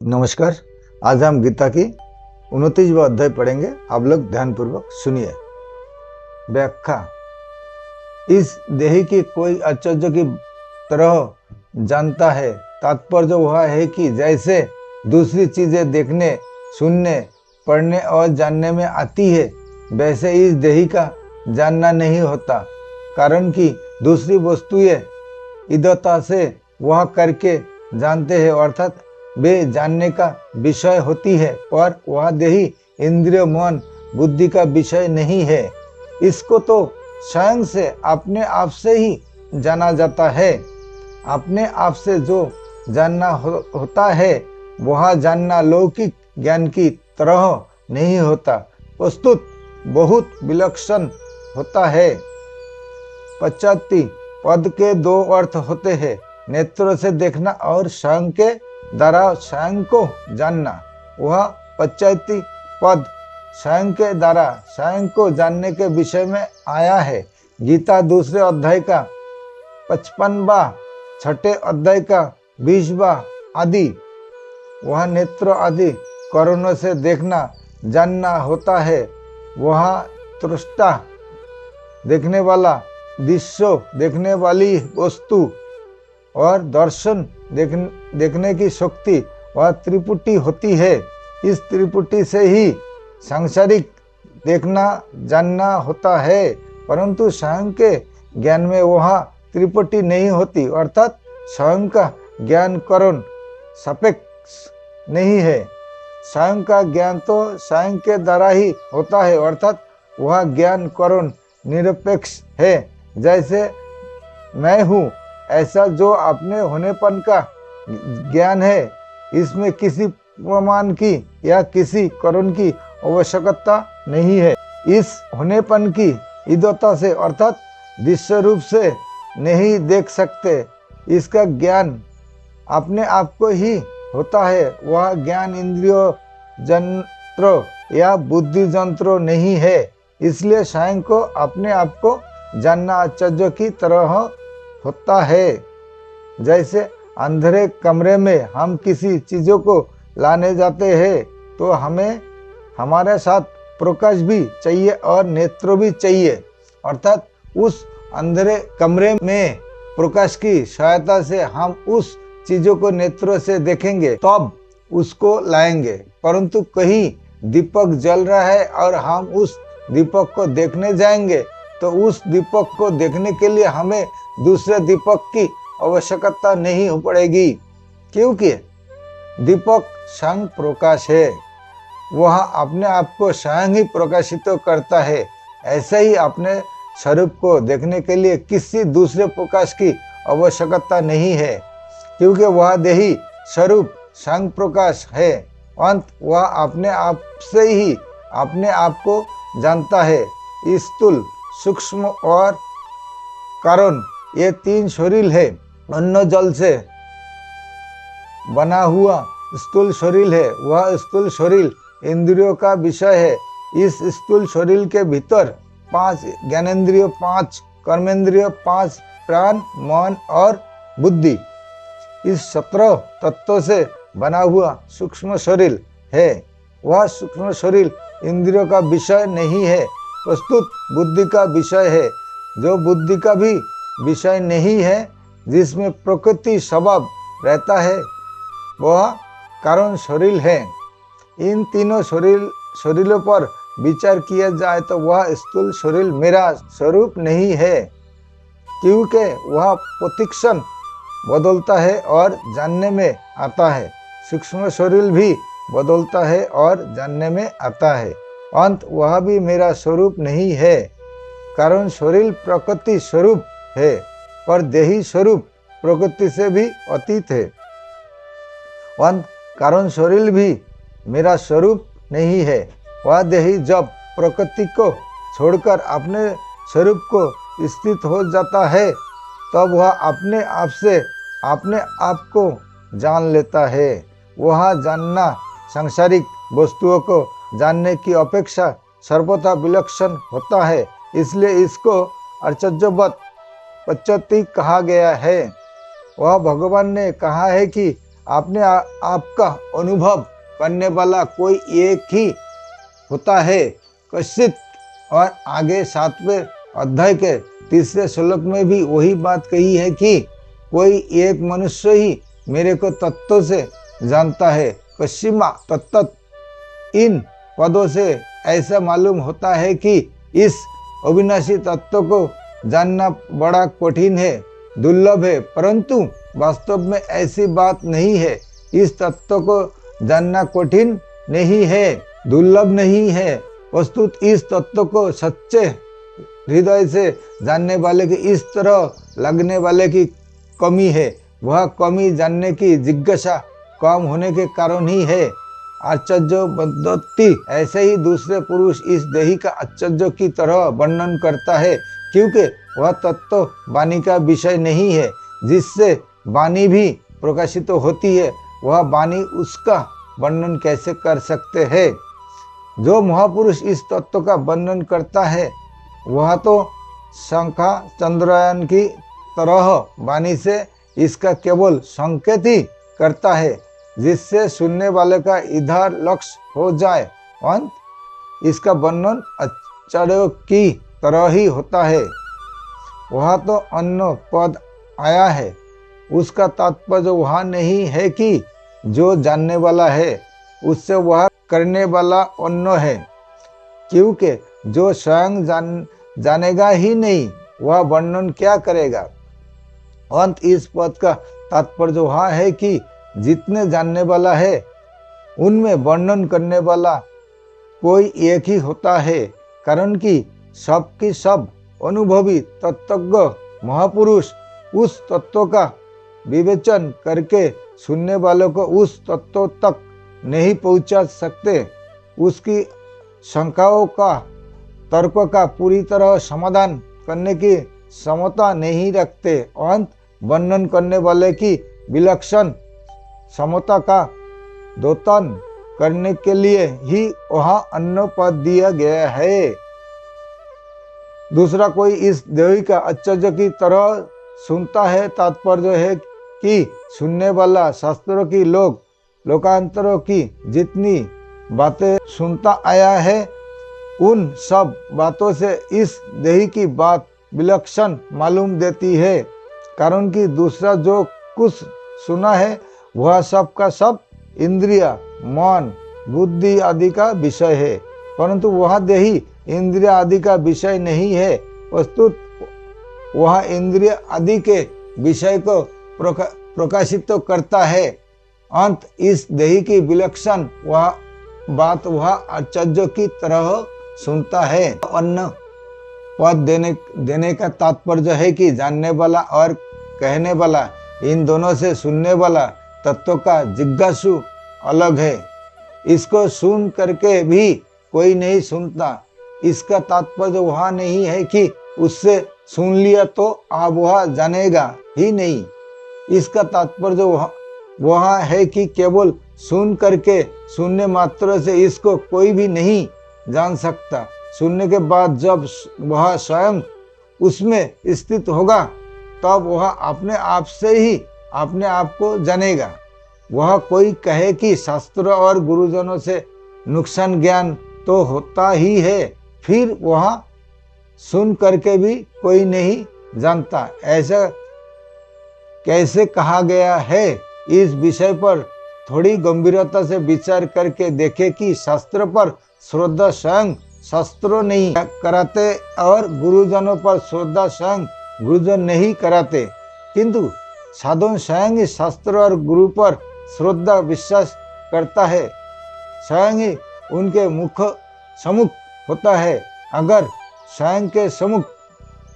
नमस्कार। आज हम गीता की 29वां अध्याय पढ़ेंगे। आप लोग ध्यानपूर्वक सुनिए। व्याख्या। इस देही की कोई आश्चर्य की तरह जानता है। तात्पर्य वह है कि जैसे दूसरी चीजें देखने, सुनने, पढ़ने और जानने में आती है, वैसे इस देही का जानना नहीं होता। कारण कि दूसरी वस्तुएं इदता से वह करके जानते हैं, अर्थात वे जानने का विषय होती है, पर वह देही इंद्रिय, मन, बुद्धि का विषय नहीं है। इसको तो स्वयं से अपने आप से ही जाना जाता है। अपने आप से जो जानना होता है वह जानना लौकिक ज्ञान की तरह नहीं होता, वस्तुत बहुत विलक्षण होता है। 85 पद के दो अर्थ होते हैं, नेत्रों से देखना और स्वयं के द्वारा स्वयं को जानना। वह 85 पद स्वयं के द्वारा स्वयं को जानने के विषय में आया है। गीता दूसरे अध्याय का 55वां, छठे अध्याय का 20वां आदि वह नेत्र आदि करणों से देखना जानना होता है। वह दृष्टा देखने वाला, दृश्य देखने वाली वस्तु और दर्शन देखने की शक्ति वह त्रिपुटी होती है। इस त्रिपुटी से ही सांसारिक देखना जानना होता है, परंतु स्वयं के ज्ञान में वह त्रिपुटी नहीं होती, अर्थात स्वयं का ज्ञान करण सापेक्ष नहीं है। स्वयं का ज्ञान तो स्वयं के द्वारा ही होता है, अर्थात वह ज्ञान करण निरपेक्ष है। जैसे मैं हूँ ऐसा जो अपने होनेपन का ज्ञान है, इसमें किसी प्रमाण की या किसी करण की आवश्यकता नहीं है। इस होनेपन की इदता से अर्थात दृश्य रूप से नहीं देख सकते। इसका ज्ञान अपने आप को ही होता है। वह ज्ञान इंद्रियों जंत्र या बुद्धि जंत्र नहीं है। इसलिए स्वयं को अपने आप को जानना आश्चर्य की तरह होता है। जैसे अंधेरे कमरे में हम किसी चीजों को लाने जाते हैं तो हमें हमारे साथ प्रकाश भी चाहिए और नेत्र भी चाहिए, अर्थात उस अंधेरे कमरे में प्रकाश की सहायता से हम उस चीजों को नेत्रों से देखेंगे, तब उसको लाएंगे। परंतु कहीं दीपक जल रहा है और हम उस दीपक को देखने जाएंगे तो उस दीपक को देखने के लिए हमें दूसरे दीपक की आवश्यकता नहीं पड़ेगी, क्योंकि दीपक स्वयं प्रकाश है। वह अपने आप को स्वयं ही प्रकाशित करता है। ऐसे ही अपने स्वरूप को देखने के लिए किसी दूसरे प्रकाश की आवश्यकता नहीं है, क्योंकि वह देही स्वरूप स्वयं प्रकाश है। अंत वह अपने आप से ही अपने आप को जानता है। स्थूल, सूक्ष्म और कारण ये तीन शरीर है। अन्न जल से बना हुआ स्थूल शरीर है। वह स्थूल शरीर इंद्रियों का विषय है। इस स्थूल शरीर के भीतर 5 ज्ञानेंद्रिय, 5 कर्मेंद्रिय, 5 प्राण, मन और बुद्धि, इस 17 तत्वों से बना हुआ सूक्ष्म शरीर है। वह सूक्ष्म शरीर इंद्रियों का विषय नहीं है, प्रस्तुत बुद्धि का विषय है, जो बुद्धि का भी विषय नहीं है। जिसमें प्रकृति स्वभाव रहता है वह कारण शरीर है। इन तीनों शरीरों पर विचार किया जाए तो वह स्थूल शरीर मेरा स्वरूप नहीं है, क्योंकि वह प्रतिक्षण बदलता है और जानने में आता है। सूक्ष्म शरीर भी बदलता है और जानने में आता है। अंत वह भी मेरा स्वरूप नहीं है। कारण शरीर प्रकृति स्वरूप है, पर देही स्वरूप प्रकृति से भी अतीत है। अंत कारण शरीर भी मेरा स्वरूप नहीं है। वह देही जब प्रकृति को छोड़कर अपने स्वरूप को स्थित हो जाता है, तब वह अपने आप से अपने आप को जान लेता है। वह जानना सांसारिक वस्तुओं को जानने की अपेक्षा सर्वथा विलक्षण होता है। इसलिए इसको आश्चर्यवत पद्धति कहा गया है। वह भगवान ने कहा है कि आपका अनुभव करने वाला कोई एक ही होता है। कश्चित। और आगे 7वें अध्याय के 3 श्लोक में भी वही बात कही है कि कोई एक मनुष्य ही मेरे को तत्व से जानता है। कश्चिमा तत्त। इन पदों से ऐसा मालूम होता है कि इस अविनाशी तत्व को जानना बड़ा कठिन है, दुर्लभ है, परंतु वास्तव में ऐसी बात नहीं है। इस तत्व को जानना कठिन नहीं है, दुर्लभ नहीं है। वस्तुत इस तत्व को सच्चे हृदय से जानने वाले की इस तरह लगने वाले की कमी है। वह कमी जानने की जिज्ञासा कम होने के कारण ही है। आश्चर्य बदोत्ति। ऐसे ही दूसरे पुरुष इस देही का आश्चर्य की तरह वर्णन करता है, क्योंकि वह तत्व वाणी का विषय नहीं है। जिससे वाणी भी प्रकाशित होती है, वह वाणी उसका वर्णन कैसे कर सकते हैं। जो महापुरुष इस तत्व का वर्णन करता है, वह तो शंखा चंद्रयान की तरह वाणी से इसका केवल संकेत ही करता है, जिससे सुनने वाले का इधर लक्ष्य हो जाए। अंत इसका वर्णन आश्चर्य की तरह ही होता है। वह तो अन्य पद आया है, उसका तात्पर्य वह नहीं है कि जो जानने वाला है उससे वह करने वाला अन्य है, क्योंकि जो स्वयं जानेगा ही नहीं, वह वर्णन क्या करेगा। अंत इस पद का तात्पर्य वह है कि जितने जानने वाला है उनमें वर्णन करने वाला कोई एक ही होता है, कारण कि सबकी सब अनुभवी तत्वज्ञ महापुरुष उस तत्व का विवेचन करके सुनने वालों को उस तत्व तक नहीं पहुंचा सकते। उसकी शंकाओं का तर्क का पूरी तरह समाधान करने की क्षमता नहीं रखते। अंत वर्णन करने वाले की विलक्षण क्षमता का द्योतन करने के लिए ही वहाँ अन्य पद दिया गया है। दूसरा कोई इस देही का आश्चर्य की तरह सुनता है, तात्पर्य है कि सुनने वाला शास्त्रों की लोकांतरों की जितनी बातें सुनता आया है, उन सब बातों से इस देही की बात विलक्षण मालूम देती है। कारण कि दूसरा जो कुछ सुना है वह सब का सब इंद्रिया, मन, बुद्धि आदि का विषय है, परंतु वह देही इंद्रिय आदि का विषय नहीं है। वस्तुत वह इंद्रिय आदि के विषय को प्रकाशित तो करता है। अंत इस देही की विलक्षण वह बात वह आश्चर्य की तरह सुनता है। अन्य पद देने का तात्पर्य है कि जानने वाला और कहने वाला, इन दोनों से सुनने वाला तत्व का जिज्ञासु अलग है। इसको सुन करके भी कोई नहीं सुनता। इसका तात्पर्य वह नहीं है कि उससे सुन लिया तो अब वह जानेगा ही नहीं। इसका तात्पर्य वह है कि केवल सुन करके सुनने मात्र से इसको कोई भी नहीं जान सकता। सुनने के बाद जब वह स्वयं उसमें स्थित होगा, तब वह अपने आप से ही अपने आप को जानेगा। वह कोई कहे कि शास्त्र और गुरुजनों से नुकसान ज्ञान तो होता ही है, फिर वह सुन करके भी कोई नहीं जानता, ऐसा कैसे कहा गया है। इस विषय पर थोड़ी गंभीरता से विचार करके देखे कि शास्त्र पर श्रद्धा स्वयं शास्त्रों नहीं कराते और गुरुजनों पर श्रद्धा स्वयं गुरुजन नहीं कराते, किंतु साधन स्वयं ही शास्त्र और गुरु पर श्रद्धा विश्वास करता है, स्वयं ही उनके मुख सम्मुख होता है। अगर स्वयं के सम्मुख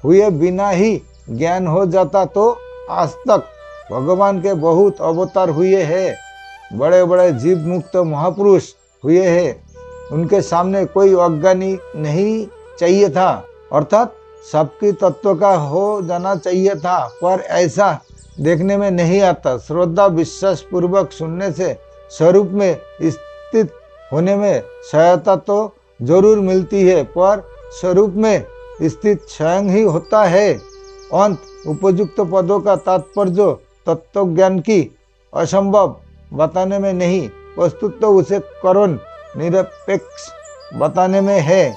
हुए बिना ही ज्ञान हो जाता तो आज तक भगवान के बहुत अवतार हुए हैं, बड़े बड़े जीव मुक्त महापुरुष हुए हैं, उनके सामने कोई अज्ञानी नहीं चाहिए था, अर्थात सबकी तत्व का हो जाना चाहिए था, पर ऐसा देखने में नहीं आता। श्रद्धा विश्वास पूर्वक सुनने से स्वरूप में स्थित होने में सहायता तो जरूर मिलती है, पर स्वरूप में स्थित स्वयं ही होता है। अंत उपयुक्त पदों का तात्पर्य तत्व ज्ञान की असंभव बताने में नहीं, वस्तुतः तो उसे करुण निरपेक्ष बताने में है।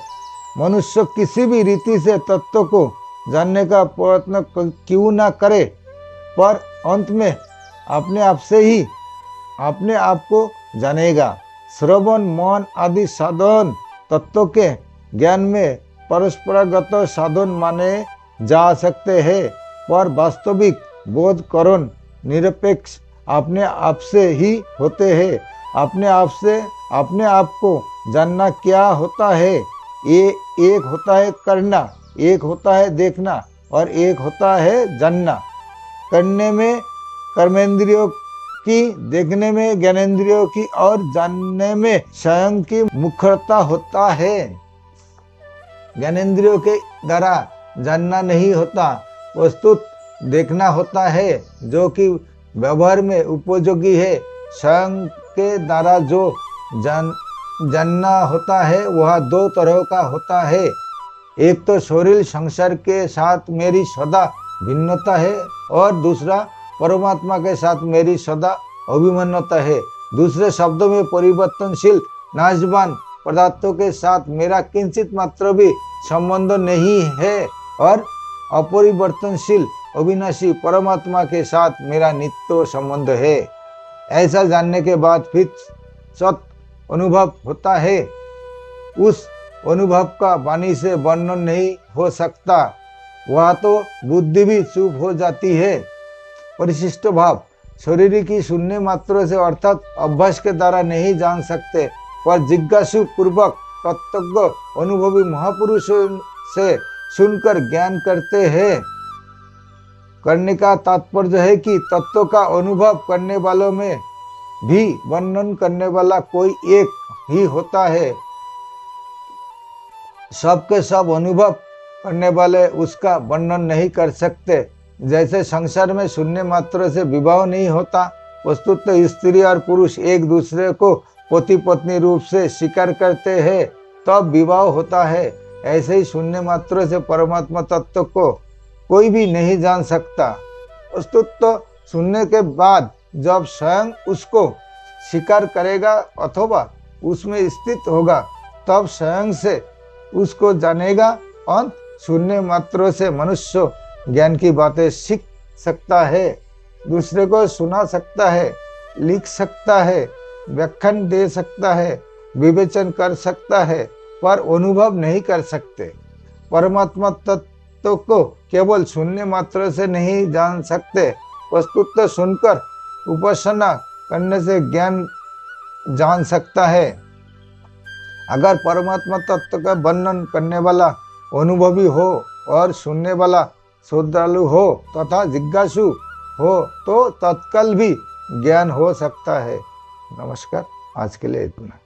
मनुष्य किसी भी रीति से तत्व को जानने का प्रयत्न क्यों ना करे, पर अंत में अपने आप से ही अपने आप को जानेगा। श्रवण, मन आदि साधन तत्व के ज्ञान में परस्परागत साधन माने जा सकते हैं, पर वास्तविक बोध करुण निरपेक्ष अपने आप से ही होते हैं। अपने आप से अपने आप को जानना क्या होता है? ये एक होता है करना, एक होता है देखना और एक होता है जानना। करने में कर्मेंद्रियों की, देखने में ज्ञानेंद्रियों की और जानने में स्वयं की मुखरता होता है। ज्ञानेंद्रियों के द्वारा जानना नहीं होता, वस्तुत देखना होता है, जो कि व्यवहार में उपयोगी है। स्वयं के द्वारा जो जानना होता है वह दो तरह का होता है। एक तो शरीर संसार के साथ मेरी सदा भिन्नता है और दूसरा परमात्मा के साथ मेरी सदा अभिमानता है। दूसरे शब्दों में परिवर्तनशील नाशवान पदार्थों के साथ मेरा किंचित मात्र भी संबंध नहीं है और अपरिवर्तनशील अविनाशी परमात्मा के साथ मेरा नित्य संबंध है। ऐसा जानने के बाद फिर सत अनुभव होता है। उस अनुभव का वाणी से वर्णन नहीं हो सकता, वह तो बुद्धि भी चुप हो जाती है। परिशिष्ट भाव शरीर की शून्य मात्र से अर्थात अभ्यास के द्वारा नहीं जान सकते, पर जिज्ञासु पूर्वक तत्व अनुभवी महापुरुषों से सुनकर ज्ञान करते हैं। करने का तात्पर्य है कि तत्व का अनुभव करने वालों में भी वर्णन करने वाला कोई एक ही होता है। सबके सब अनुभव करने वाले उसका वर्णन नहीं कर सकते। जैसे संसार में शून्य मात्र से विवाह नहीं होता, वस्तुतः स्त्री और पुरुष एक दूसरे को पति पत्नी रूप से स्वीकार करते हैं तब विवाह होता है। ऐसे ही शून्य मात्र से परमात्मा तत्व को कोई भी नहीं जान सकता। वस्तुतः सुनने के बाद जब स्वयं उसको स्वीकार करेगा अथवा उसमें स्थित होगा, तब स्वयं से उसको जानेगा। अंत शून्य मात्र से मनुष्य ज्ञान की बातें सीख सकता है, दूसरे को सुना सकता है, लिख सकता है, व्याख्यान दे सकता है, विवेचन कर सकता है, पर अनुभव नहीं कर सकते। परमात्मा तत्व को केवल शून्य मात्र से नहीं जान सकते, वस्तुतः सुनकर उपासना करने से ज्ञान जान सकता है। अगर परमात्मा तत्व का वर्णन करने वाला अनुभवी हो और सुनने वाला श्रद्धालु हो तथा जिज्ञासु हो तो तत्काल भी ज्ञान हो सकता है। नमस्कार, आज के लिए इतना।